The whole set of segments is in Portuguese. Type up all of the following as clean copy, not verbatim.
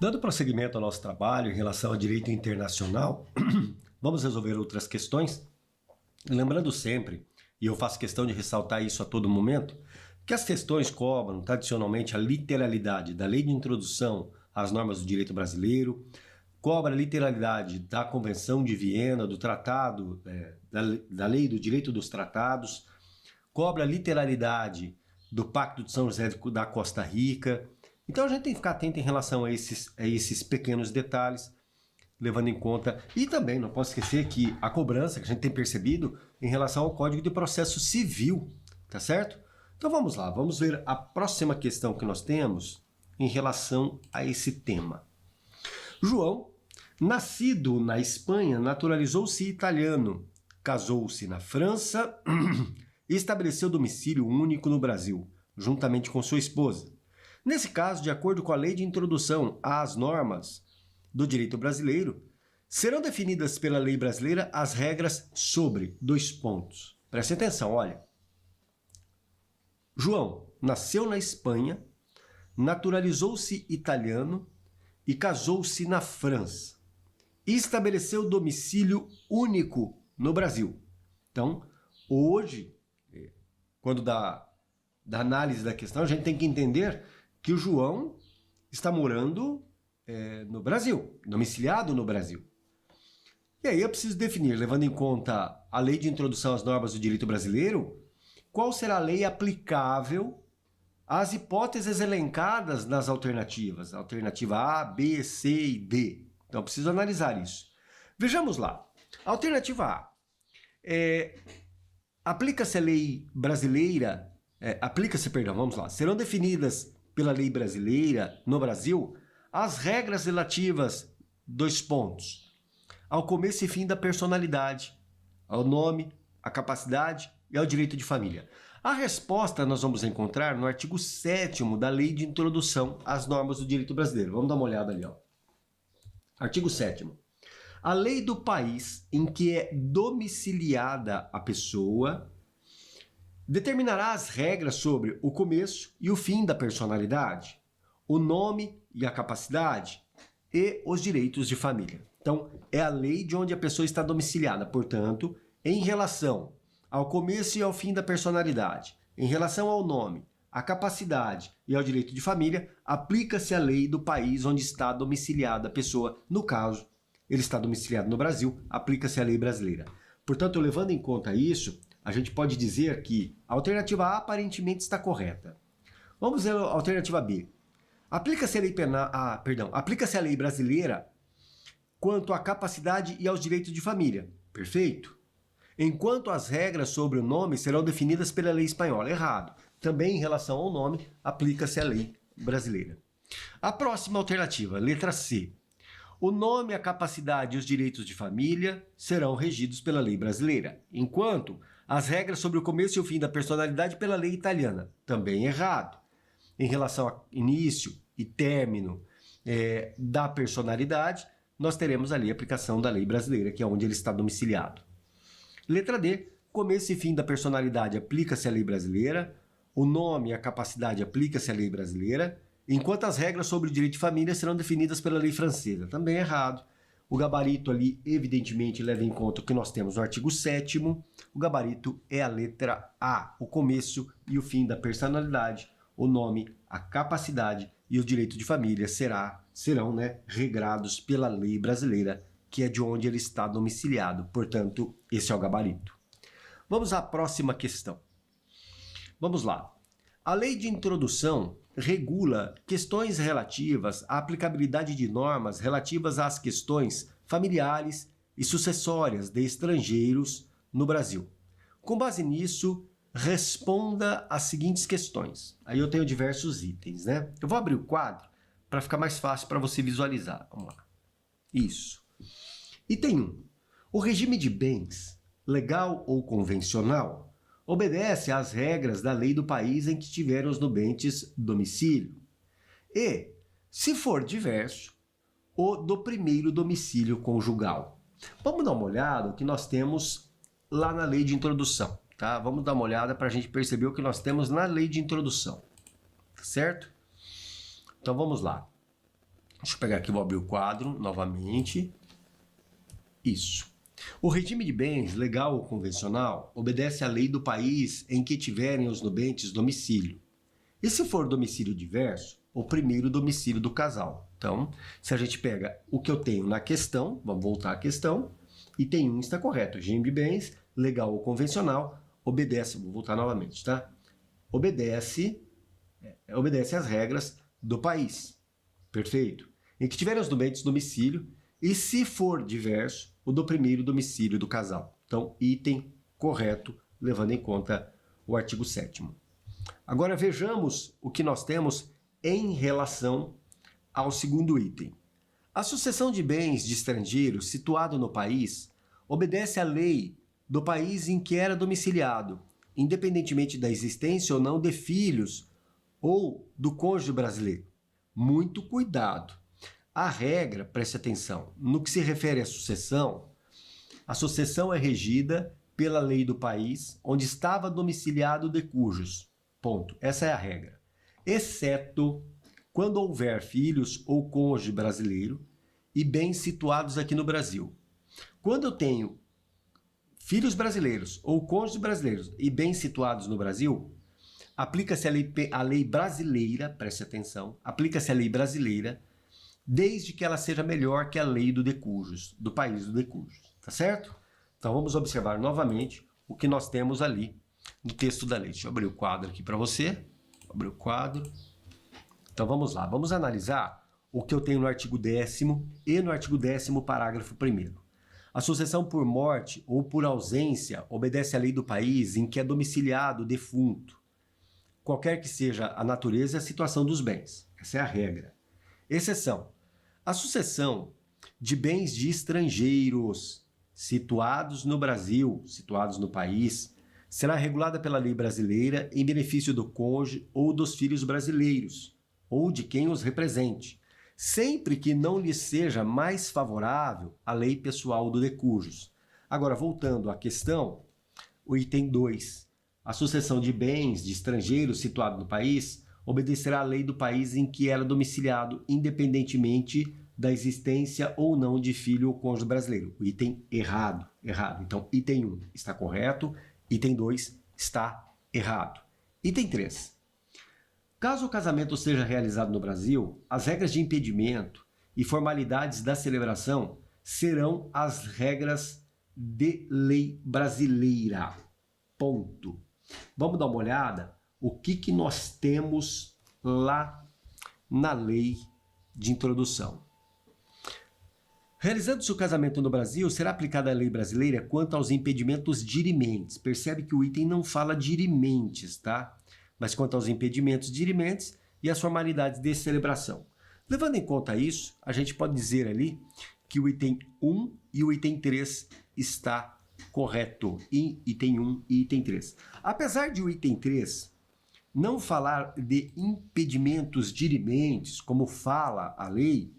Dando prosseguimento ao nosso trabalho em relação ao direito internacional, vamos resolver outras questões. Lembrando sempre, e eu faço questão de ressaltar isso a todo momento, que as questões cobram tradicionalmente a literalidade da Lei de Introdução às Normas do Direito Brasileiro, cobra a literalidade da Convenção de Viena, do Tratado, da Lei do Direito dos Tratados, cobra a literalidade do Pacto de São José da Costa Rica. Então a gente tem que ficar atento em relação a esses pequenos detalhes, levando em conta, e também não posso esquecer que a cobrança que a gente tem percebido em relação ao Código de Processo Civil, tá certo? Então vamos lá, vamos ver a próxima questão que nós temos em relação a esse tema. João, nascido na Espanha, naturalizou-se italiano, casou-se na França e estabeleceu domicílio único no Brasil, juntamente com sua esposa. Nesse caso, de acordo com a Lei de Introdução às Normas do Direito Brasileiro, serão definidas pela lei brasileira as regras sobre dois pontos. Preste atenção, olha. João nasceu na Espanha, naturalizou-se italiano e casou-se na França. E estabeleceu domicílio único no Brasil. Então, hoje, quando da análise da questão, a gente tem que entender que o João está morando no Brasil, domiciliado no Brasil. E aí eu preciso definir, levando em conta a Lei de Introdução às Normas do Direito Brasileiro, qual será a lei aplicável às hipóteses elencadas nas alternativas, alternativa A, B, C e D. Então eu preciso analisar isso. Vejamos lá. Alternativa A. Aplica-se a lei brasileira, vamos lá, serão definidas pela lei brasileira no Brasil as regras relativas, dois pontos, ao começo e fim da personalidade, ao nome, à capacidade e ao direito de família. A resposta nós vamos encontrar no artigo 7º da Lei de Introdução às Normas do Direito Brasileiro. Vamos dar uma olhada ali, ó. Artigo 7º. A lei do país em que é domiciliada a pessoa determinará as regras sobre o começo e o fim da personalidade, o nome e a capacidade e os direitos de família. Então, é a lei de onde a pessoa está domiciliada. Portanto, em relação ao começo e ao fim da personalidade, em relação ao nome, à capacidade e ao direito de família, aplica-se a lei do país onde está domiciliada a pessoa. No caso, ele está domiciliado no Brasil, aplica-se a lei brasileira. Portanto, levando em conta isso, a gente pode dizer que a alternativa A aparentemente está correta. Vamos ver a alternativa B. Aplica-se a lei brasileira quanto à capacidade e aos direitos de família. Perfeito. Enquanto as regras sobre o nome serão definidas pela lei espanhola. Errado. Também em relação ao nome, aplica-se a lei brasileira. A próxima alternativa, letra C. O nome, a capacidade e os direitos de família serão regidos pela lei brasileira, enquanto as regras sobre o começo e o fim da personalidade pela lei italiana. Também errado. Em relação a início e término da personalidade, nós teremos ali a aplicação da lei brasileira, que é onde ele está domiciliado. Letra D. Começo e fim da personalidade aplica-se à lei brasileira, o nome e a capacidade aplica-se à lei brasileira, enquanto as regras sobre o direito de família serão definidas pela lei francesa. Também errado. O gabarito ali, evidentemente, leva em conta o que nós temos no artigo 7º. O gabarito é a letra A, o começo e o fim da personalidade, o nome, a capacidade e o direito de família serão regrados pela lei brasileira, que é de onde ele está domiciliado. Portanto, esse é o gabarito. Vamos à próxima questão. Vamos lá. A Lei de Introdução regula questões relativas à aplicabilidade de normas relativas às questões familiares e sucessórias de estrangeiros no Brasil. Com base nisso, responda as seguintes questões. Aí eu tenho diversos itens, né? Eu vou abrir o quadro para ficar mais fácil para você visualizar. Vamos lá. Isso. Item 1. O regime de bens, legal ou convencional, obedece às regras da lei do país em que tiveram os nubentes domicílio. E, se for diverso, o do primeiro domicílio conjugal. Vamos dar uma olhada no que nós temos lá na lei de introdução, tá? Vamos dar uma olhada para a gente perceber o que nós temos na lei de introdução, certo? Então vamos lá. Deixa eu pegar aqui, vou abrir o quadro novamente. Isso. O regime de bens, legal ou convencional, obedece à lei do país em que tiverem os nubentes domicílio. E se for domicílio diverso, o primeiro domicílio do casal. Então, se a gente pega o que eu tenho na questão, vamos voltar à questão, item 1 está correto. Regime de bens, legal ou convencional, obedece, vou voltar novamente, tá? Obedece às regras do país. Perfeito. Em que tiverem os nubentes domicílio, e se for diverso, o do primeiro domicílio do casal. Então, item correto, levando em conta o artigo 7º. Agora vejamos o que nós temos em relação ao segundo item. A sucessão de bens de estrangeiro situado no país obedece à lei do país em que era domiciliado, independentemente da existência ou não de filhos ou do cônjuge brasileiro. Muito cuidado. A regra, preste atenção, no que se refere à sucessão, a sucessão é regida pela lei do país onde estava domiciliado de cujos. Ponto. Essa é a regra. Exceto quando houver filhos ou cônjuge brasileiro e bens situados aqui no Brasil. Quando eu tenho filhos brasileiros ou cônjuges brasileiros e bens situados no Brasil, aplica-se a lei brasileira, preste atenção, aplica-se a lei brasileira, desde que ela seja melhor que a lei do decujus, do país do decujus, tá certo? Então vamos observar novamente o que nós temos ali no texto da lei. Deixa eu abrir o quadro aqui para você. Vou abrir o quadro. Então vamos lá, vamos analisar o que eu tenho no artigo 10º e no artigo 10º, parágrafo 1º. A sucessão por morte ou por ausência obedece à lei do país em que é domiciliado o defunto, qualquer que seja a natureza e a situação dos bens. Essa é a regra. Exceção. A sucessão de bens de estrangeiros situados no Brasil, situados no país, será regulada pela lei brasileira em benefício do cônjuge ou dos filhos brasileiros, ou de quem os represente, sempre que não lhe seja mais favorável a lei pessoal do decujus. Agora, voltando à questão, o item 2. A sucessão de bens de estrangeiros situados no país obedecerá à lei do país em que era domiciliado, independentemente da existência ou não de filho ou cônjuge brasileiro. O item errado. Então, item 1 está correto, item 2 está errado. Item 3. Caso o casamento seja realizado no Brasil, as regras de impedimento e formalidades da celebração serão as regras de lei brasileira. Ponto. Vamos dar uma olhada o que nós temos lá na lei de introdução. Realizando-se o casamento no Brasil, será aplicada a lei brasileira quanto aos impedimentos dirimentes. Percebe que o item não fala dirimentes, tá? Mas quanto aos impedimentos dirimentes e as formalidades de celebração. Levando em conta isso, a gente pode dizer ali que o item 1 e o item 3 está correto. Item 1 e item 3. Apesar de o item 3 não falar de impedimentos dirimentes, como fala a lei,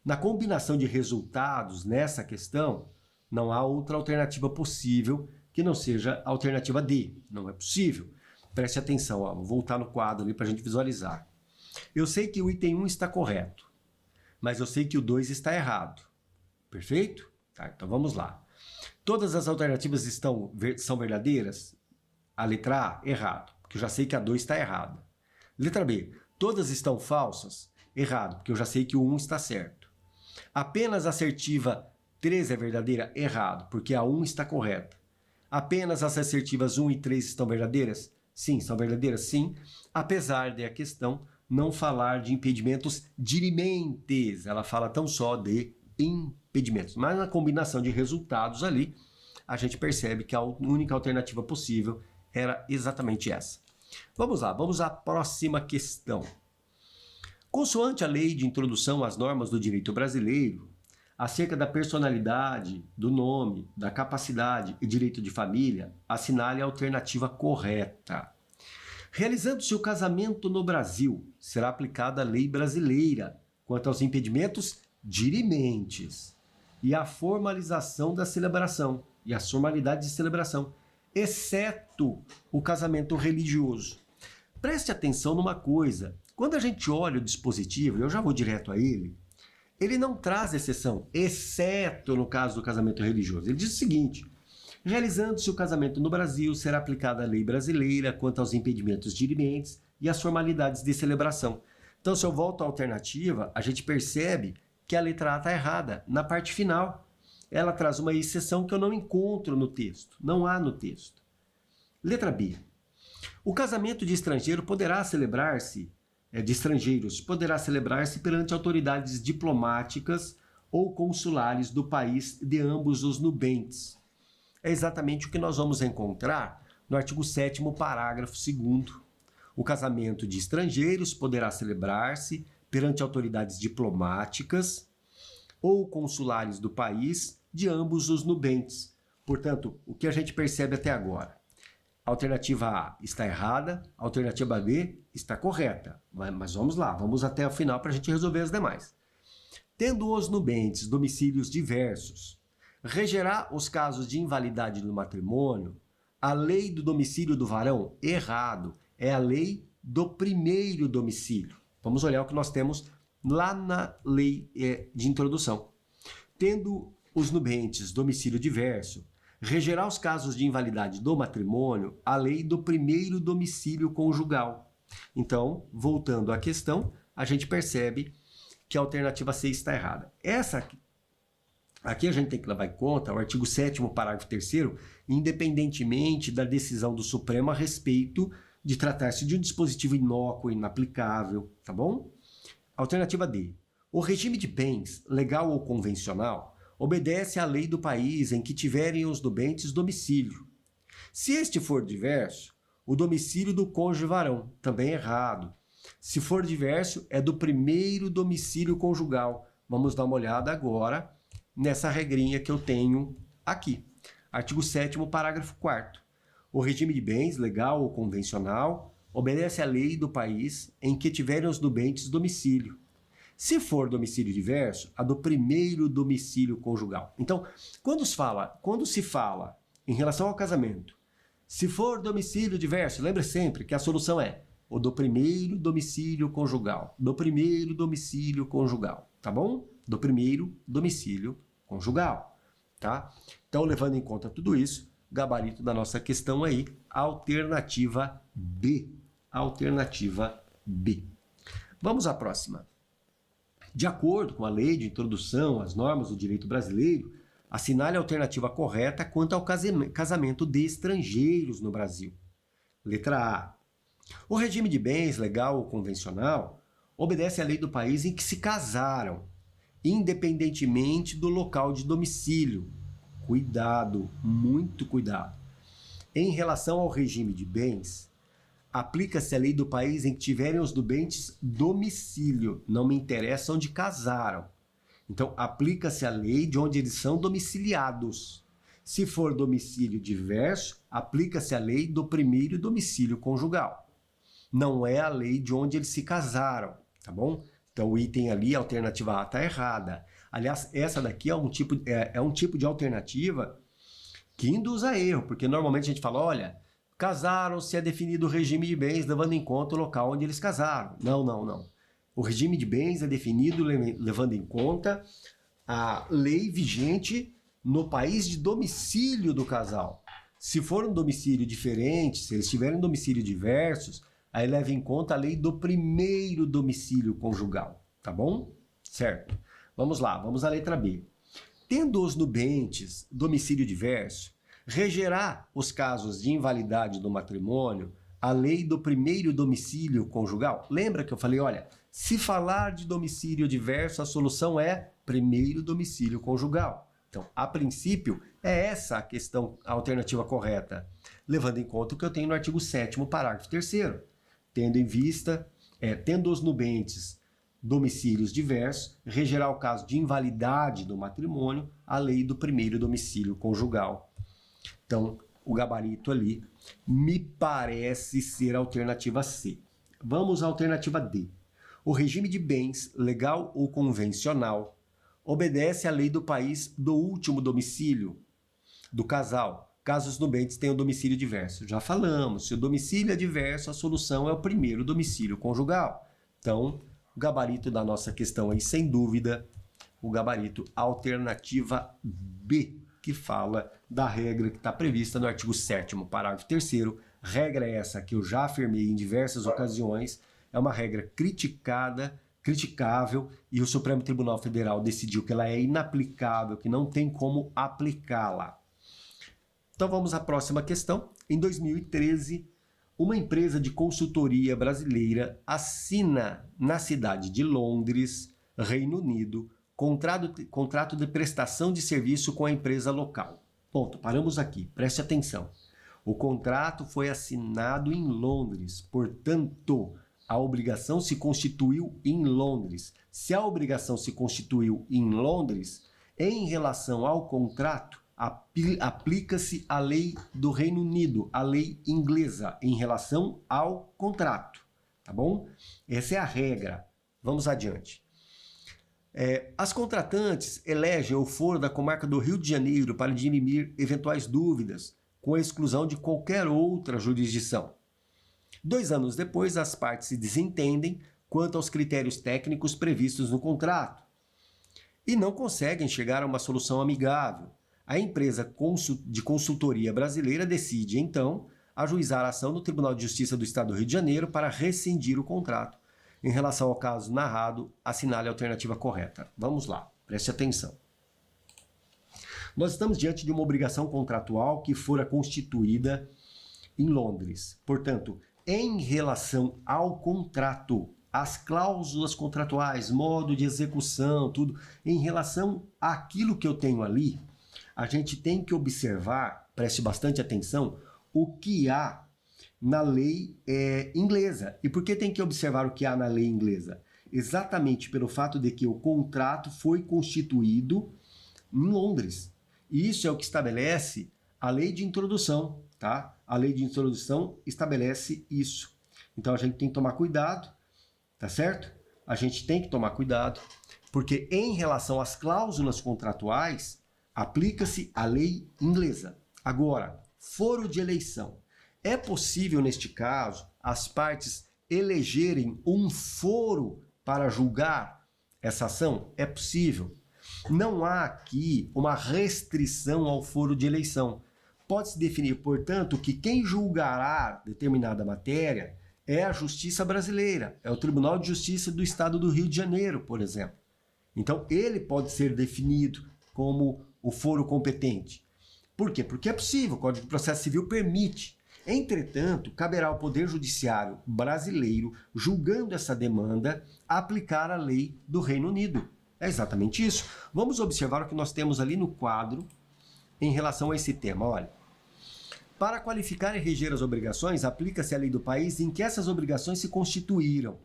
na combinação de resultados nessa questão, não há outra alternativa possível que não seja a alternativa D. Não é possível. Preste atenção, ó, vou voltar no quadro ali para a gente visualizar. Eu sei que o item 1 está correto, mas eu sei que o 2 está errado. Perfeito? Tá, então vamos lá. Todas as alternativas são verdadeiras? A letra A, errado, porque eu já sei que a 2 está errada. Letra B, todas estão falsas? Errado, porque eu já sei que o 1 está certo. Apenas a assertiva 3 é verdadeira? Errado, porque a 1 está correta. Apenas as assertivas 1 e 3 estão verdadeiras? Sim, são verdadeiras, sim, apesar de a questão não falar de impedimentos dirimentes, ela fala tão só de impedimentos. Mas na combinação de resultados ali, a gente percebe que a única alternativa possível era exatamente essa. Vamos lá, vamos à próxima questão. Consoante a lei de introdução às normas do direito brasileiro, acerca da personalidade, do nome, da capacidade e direito de família, assinale a alternativa correta. Realizando-se o casamento no Brasil, será aplicada a lei brasileira quanto aos impedimentos dirimentes e a formalização da celebração e as formalidades de celebração, exceto o casamento religioso. Preste atenção numa coisa. Quando a gente olha o dispositivo, eu já vou direto a ele, ele não traz exceção, exceto no caso do casamento religioso. Ele diz o seguinte: realizando-se o casamento no Brasil, será aplicada a lei brasileira quanto aos impedimentos dirimentes e às formalidades de celebração. Então, se eu volto à alternativa, a gente percebe que a letra A está errada. Na parte final, ela traz uma exceção que eu não encontro no texto. Não há no texto. Letra B. O casamento de estrangeiro poderá celebrar-se, de estrangeiros, poderá celebrar-se perante autoridades diplomáticas ou consulares do país de ambos os nubentes. É exatamente o que nós vamos encontrar no artigo 7º, parágrafo 2º. O casamento de estrangeiros poderá celebrar-se perante autoridades diplomáticas ou consulares do país de ambos os nubentes. Portanto, o que a gente percebe até agora? A alternativa A está errada, a alternativa B está correta. Mas vamos lá, vamos até o final para a gente resolver as demais. Tendo os nubentes domicílios diversos, regerá os casos de invalidade do matrimônio a lei do domicílio do varão? Errado. É a lei do primeiro domicílio. Vamos olhar o que nós temos lá na lei de introdução. Tendo os nubentes domicílio diverso, regerá os casos de invalidade do matrimônio a lei do primeiro domicílio conjugal. Então, voltando à questão, a gente percebe que a alternativa C está errada. Essa aqui a gente tem que levar em conta o artigo 7º, parágrafo 3º, independentemente da decisão do Supremo a respeito de tratar-se de um dispositivo inócuo e inaplicável, tá bom? Alternativa D. O regime de bens, legal ou convencional, obedece à lei do país em que tiverem os nubentes domicílio. Se este for diverso, o domicílio do cônjuge varão, também errado. Se for diverso, é do primeiro domicílio conjugal. Vamos dar uma olhada agora nessa regrinha que eu tenho aqui. Artigo 7º, parágrafo 4º. O regime de bens, legal ou convencional, obedece à lei do país em que tiverem os nubentes domicílio. Se for domicílio diverso, a do primeiro domicílio conjugal. Então, quando se fala em relação ao casamento, se for domicílio diverso, lembre sempre que a solução é o do primeiro domicílio conjugal. Do primeiro domicílio conjugal, tá bom? Do primeiro domicílio conjugal, tá? Então, levando em conta tudo isso, gabarito da nossa questão aí, alternativa B. Alternativa B. Vamos à próxima. De acordo com a lei de introdução às normas do direito brasileiro, assinale a alternativa correta quanto ao casamento de estrangeiros no Brasil. Letra A. O regime de bens, legal ou convencional, obedece à lei do país em que se casaram, independentemente do local de domicílio. Cuidado, muito cuidado. Em relação ao regime de bens, aplica-se a lei do país em que tiverem os nubentes domicílio. Não me interessa onde casaram. Então, aplica-se a lei de onde eles são domiciliados. Se for domicílio diverso, aplica-se a lei do primeiro domicílio conjugal. Não é a lei de onde eles se casaram, tá bom? Então, o item ali, a alternativa A, está errada. Aliás, essa daqui é um tipo de alternativa que induz a erro, porque normalmente a gente fala, olha, casaram-se, é definido o regime de bens levando em conta o local onde eles casaram. Não, não, não. O regime de bens é definido levando em conta a lei vigente no país de domicílio do casal. Se for um domicílio diferente, se eles tiverem domicílio diversos, aí leva em conta a lei do primeiro domicílio conjugal, tá bom? Certo. Vamos lá, vamos à letra B. Tendo os nubentes domicílio diverso, regerá os casos de invalidade do matrimônio a lei do primeiro domicílio conjugal? Lembra que eu falei, olha, se falar de domicílio diverso, a solução é primeiro domicílio conjugal. Então, a princípio, é essa a questão, a alternativa correta, levando em conta o que eu tenho no artigo 7º, parágrafo 3º. Tendo os nubentes domicílios diversos, regerá o caso de invalidade do matrimônio a lei do primeiro domicílio conjugal. Então, o gabarito ali me parece ser a alternativa C. Vamos à alternativa D. O regime de bens, legal ou convencional, obedece à lei do país do último domicílio do casal, caso os nubentes tenham domicílio diverso. Já falamos, se o domicílio é diverso, a solução é o primeiro domicílio conjugal. Então, o gabarito da nossa questão aí, sem dúvida, o gabarito alternativa B, que fala da regra que está prevista no artigo 7º, parágrafo 3º. Regra essa que eu já afirmei em diversas ocasiões, é uma regra criticável, e o Supremo Tribunal Federal decidiu que ela é inaplicável, que não tem como aplicá-la. Então vamos à próxima questão. Em 2013, uma empresa de consultoria brasileira assina na cidade de Londres, Reino Unido, contrato de prestação de serviço com a empresa local. Ponto, paramos aqui, preste atenção. O contrato foi assinado em Londres, portanto, a obrigação se constituiu em Londres. Se a obrigação se constituiu em Londres, em relação ao contrato, aplica-se a lei do Reino Unido, a lei inglesa, em relação ao contrato, tá bom? Essa é a regra. Vamos adiante. As contratantes elegem o foro da comarca do Rio de Janeiro para dirimir eventuais dúvidas, com a exclusão de qualquer outra jurisdição. 2 anos depois, as partes se desentendem quanto aos critérios técnicos previstos no contrato e não conseguem chegar a uma solução amigável. A empresa de consultoria brasileira decide, então, ajuizar a ação no Tribunal de Justiça do Estado do Rio de Janeiro para rescindir o contrato. Em relação ao caso narrado, assinale a alternativa correta. Vamos lá, preste atenção. Nós estamos diante de uma obrigação contratual que fora constituída em Londres. Portanto, em relação ao contrato, as cláusulas contratuais, modo de execução, tudo, em relação àquilo que eu tenho ali, a gente tem que observar, preste bastante atenção, o que há na lei inglesa. E por que tem que observar o que há na lei inglesa? Exatamente pelo fato de que o contrato foi constituído em Londres. E isso é o que estabelece a lei de introdução, tá? A lei de introdução estabelece isso. Então a gente tem que tomar cuidado, tá certo? A gente tem que tomar cuidado, porque em relação às cláusulas contratuais, aplica-se a lei inglesa. Agora, foro de eleição. É possível, neste caso, as partes elegerem um foro para julgar essa ação? É possível. Não há aqui uma restrição ao foro de eleição. Pode-se definir, portanto, que quem julgará determinada matéria é a Justiça brasileira, é o Tribunal de Justiça do Estado do Rio de Janeiro, por exemplo. Então, ele pode ser definido como o foro competente. Por quê? Porque é possível, o Código de Processo Civil permite. Entretanto, caberá ao Poder Judiciário brasileiro, julgando essa demanda, aplicar a lei do Reino Unido. É exatamente isso. Vamos observar o que nós temos ali no quadro em relação a esse tema. Olha, para qualificar e reger as obrigações, aplica-se a lei do país em que essas obrigações se constituíram.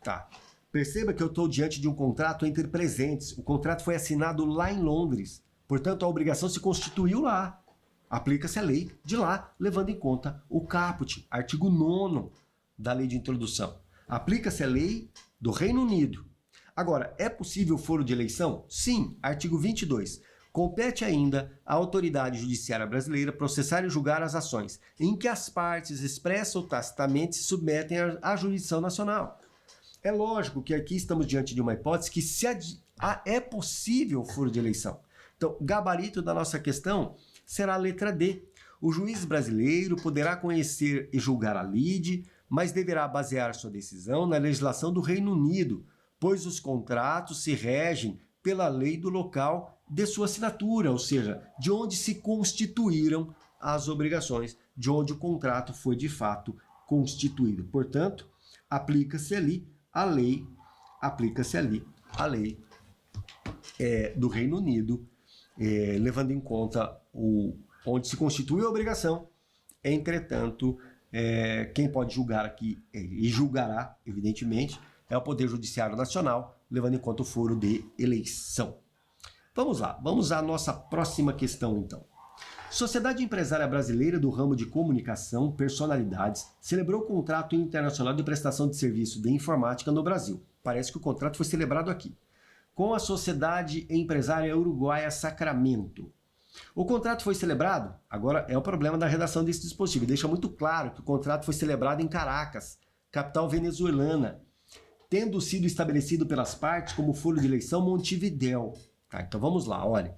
Tá. Perceba que eu estou diante de um contrato entre presentes. O contrato foi assinado lá em Londres. Portanto, a obrigação se constituiu lá. Aplica-se a lei de lá, levando em conta o caput, artigo 9º da lei de introdução. Aplica-se a lei do Reino Unido. Agora, é possível foro de eleição? Sim, artigo 22. Compete ainda à autoridade judiciária brasileira processar e julgar as ações em que as partes expressa ou tacitamente se submetem à jurisdição nacional. É lógico que aqui estamos diante de uma hipótese que é possível foro de eleição. Então, gabarito da nossa questão será a letra D. O juiz brasileiro poderá conhecer e julgar a lide, mas deverá basear sua decisão na legislação do Reino Unido, pois os contratos se regem pela lei do local de sua assinatura, ou seja, de onde se constituíram as obrigações, de onde o contrato foi de fato constituído. Portanto, aplica-se ali a lei do Reino Unido, levando em conta onde se constitui a obrigação. Entretanto, quem pode julgar aqui, e julgará, evidentemente, é o Poder Judiciário Nacional, levando em conta o foro de eleição. Vamos lá, vamos à nossa próxima questão, então. Sociedade Empresária Brasileira do ramo de comunicação, personalidades, celebrou o contrato internacional de prestação de serviço de informática no Brasil. Parece que o contrato foi celebrado aqui. Com a Sociedade Empresária Uruguaia Sacramento. O contrato foi celebrado? Agora é o problema da redação desse dispositivo. Deixa muito claro que o contrato foi celebrado em Caracas, capital venezuelana. tendo sido estabelecido pelas partes como foro de eleição Montevidéu. Tá, então vamos lá, olha.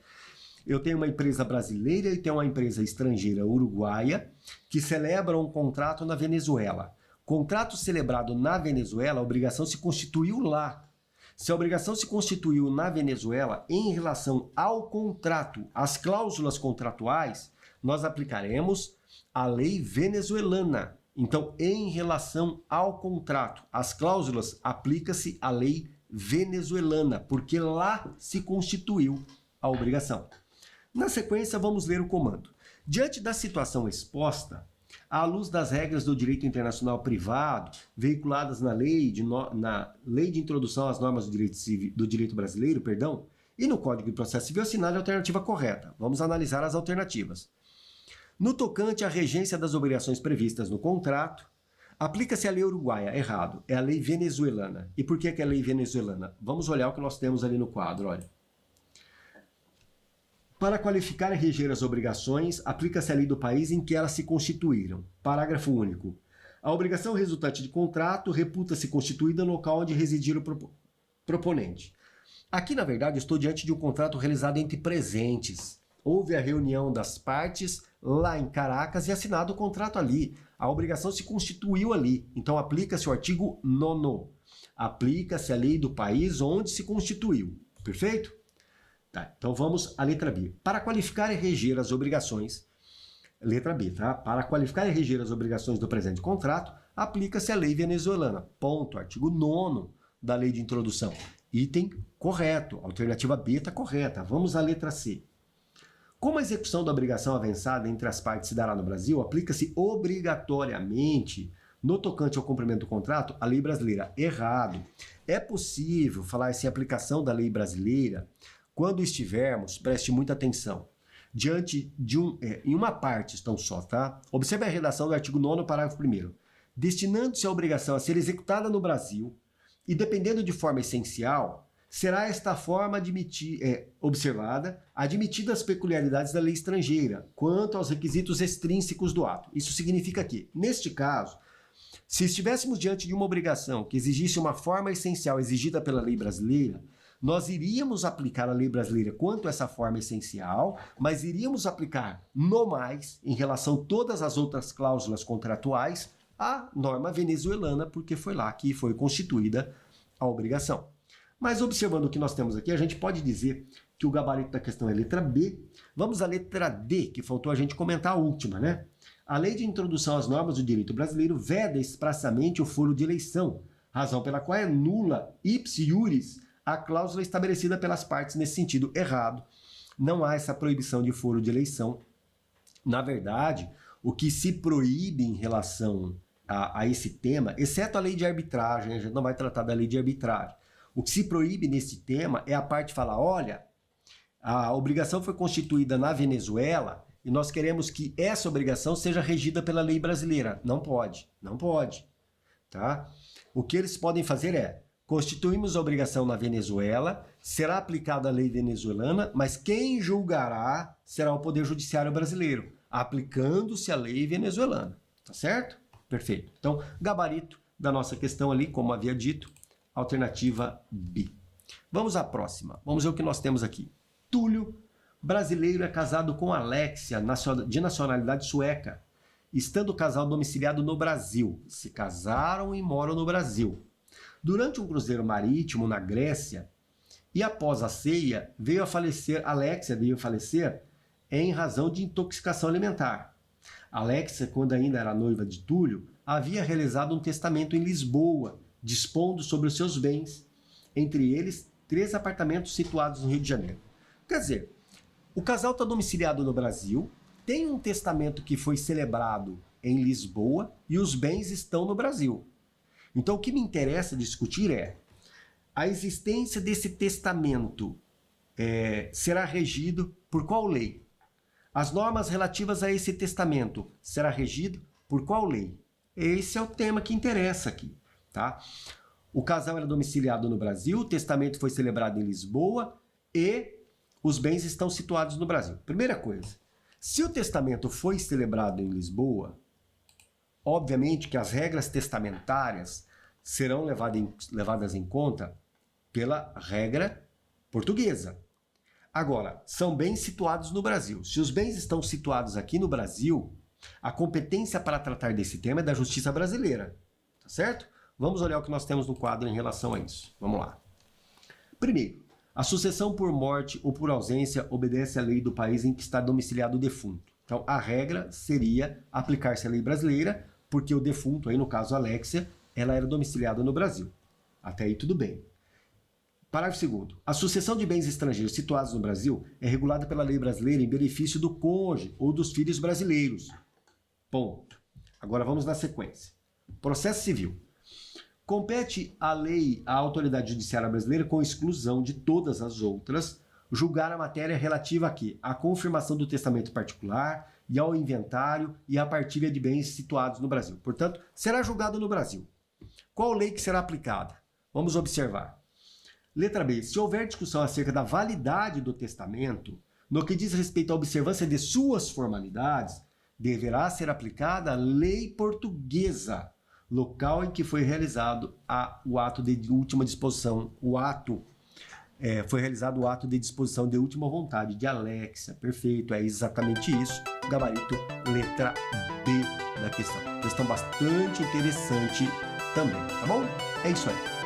Eu tenho uma empresa brasileira e tenho uma empresa estrangeira uruguaia que celebram um contrato na Venezuela. Contrato celebrado na Venezuela, a obrigação se constituiu lá. Se a obrigação se constituiu na Venezuela, em relação ao contrato, às cláusulas contratuais, nós aplicaremos a lei venezuelana. Então, em relação ao contrato, às cláusulas, aplica-se a lei venezuelana, porque lá se constituiu a obrigação. Na sequência, vamos ler o comando. Diante da situação exposta, à luz das regras do direito internacional privado, veiculadas na lei de introdução às normas do direito brasileiro, e no Código de Processo Civil, assinale a alternativa correta. Vamos analisar as alternativas. No tocante à regência das obrigações previstas no contrato, aplica-se a lei uruguaia. Errado. É a lei venezuelana. E por que é a lei venezuelana? Vamos olhar o que nós temos ali no quadro, olha. Para qualificar e reger as obrigações, aplica-se a lei do país em que elas se constituíram. Parágrafo único. A obrigação resultante de contrato reputa-se constituída no local onde residir o proponente. Aqui, na verdade, estou diante de um contrato realizado entre presentes. Houve a reunião das partes lá em Caracas e assinado o contrato ali. A obrigação se constituiu ali. Então, aplica-se o artigo 9º. Aplica-se a lei do país onde se constituiu. Perfeito? Tá, então vamos à letra B. Para qualificar e reger as obrigações, letra B, tá? Para qualificar e reger as obrigações do presente contrato, aplica-se a lei venezuelana. Ponto. Artigo 9º da lei de introdução. Item correto. Alternativa B está correta. Vamos à letra C. Como a execução da obrigação avançada entre as partes se dará no Brasil, aplica-se obrigatoriamente, no tocante ao cumprimento do contrato, a lei brasileira. Errado. É possível falar sem aplicação da lei brasileira quando estivermos, preste muita atenção, diante de em uma parte tão só, tá? Observe a redação do artigo 9º, parágrafo 1º. Destinando-se a obrigação a ser executada no Brasil e dependendo de forma essencial, será esta forma observada, admitidas as peculiaridades da lei estrangeira, quanto aos requisitos extrínsecos do ato. Isso significa que, neste caso, se estivéssemos diante de uma obrigação que exigisse uma forma essencial exigida pela lei brasileira, nós iríamos aplicar a lei brasileira quanto a essa forma essencial, mas iríamos aplicar, no mais, em relação a todas as outras cláusulas contratuais, a norma venezuelana, porque foi lá que foi constituída a obrigação. Mas observando o que nós temos aqui, a gente pode dizer que o gabarito da questão é letra B. Vamos à letra D, que faltou a gente comentar a última, né? A lei de introdução às normas do direito brasileiro veda expressamente o foro de eleição, razão pela qual é nula ipsi iuris a cláusula estabelecida pelas partes nesse sentido. Errado. Não há essa proibição de foro de eleição. Na verdade, o que se proíbe em relação a esse tema, exceto a lei de arbitragem, a gente não vai tratar da lei de arbitragem, o que se proíbe nesse tema é a parte falar, olha, a obrigação foi constituída na Venezuela e nós queremos que essa obrigação seja regida pela lei brasileira. Não pode, não pode. Tá? O que eles podem fazer é, constituímos a obrigação na Venezuela, será aplicada a lei venezuelana, mas quem julgará será o Poder Judiciário brasileiro, aplicando-se a lei venezuelana. Tá certo? Perfeito. Então, gabarito da nossa questão ali, como havia dito, alternativa B. Vamos à próxima. Vamos ver o que nós temos aqui. Túlio, brasileiro, é casado com Alexia, de nacionalidade sueca, estando o casal domiciliado no Brasil. Se casaram e moram no Brasil. Durante um cruzeiro marítimo na Grécia, e após a ceia, Alexia veio a falecer em razão de intoxicação alimentar. Alexia, quando ainda era noiva de Túlio, havia realizado um testamento em Lisboa, dispondo sobre os seus bens, entre eles 3 apartamentos situados no Rio de Janeiro. Quer dizer, o casal está domiciliado no Brasil, tem um testamento que foi celebrado em Lisboa e os bens estão no Brasil. Então, o que me interessa discutir é a existência desse testamento será regido por qual lei? As normas relativas a esse testamento será regido por qual lei? Esse é o tema que interessa aqui, tá? O casal era domiciliado no Brasil, o testamento foi celebrado em Lisboa e os bens estão situados no Brasil. Primeira coisa, se o testamento foi celebrado em Lisboa, obviamente que as regras testamentárias serão levadas em conta pela regra portuguesa. Agora, são bens situados no Brasil. Se os bens estão situados aqui no Brasil, a competência para tratar desse tema é da Justiça brasileira, tá certo? Vamos olhar o que nós temos no quadro em relação a isso. Vamos lá. Primeiro, a sucessão por morte ou por ausência obedece à lei do país em que está domiciliado o defunto. Então, a regra seria aplicar-se a lei brasileira, porque o defunto, aí no caso a Alexia, ela era domiciliada no Brasil. Até aí tudo bem. Parágrafo 2º. A sucessão de bens estrangeiros situados no Brasil é regulada pela lei brasileira em benefício do cônjuge ou dos filhos brasileiros. Ponto. Agora vamos na sequência. Processo civil. Compete à lei à autoridade judiciária brasileira, com exclusão de todas as outras, julgar a matéria relativa aqui à confirmação do testamento particular e ao inventário e à partilha de bens situados no Brasil. Portanto, será julgado no Brasil. Qual lei que será aplicada? Vamos observar. Letra B. Se houver discussão acerca da validade do testamento, no que diz respeito à observância de suas formalidades, deverá ser aplicada a lei portuguesa, local em que foi realizado o ato de última disposição. Foi realizado o ato de disposição de última vontade de Alexia. Perfeito, é exatamente isso. Gabarito, letra B da questão. Questão bastante interessante também, tá bom? É isso aí.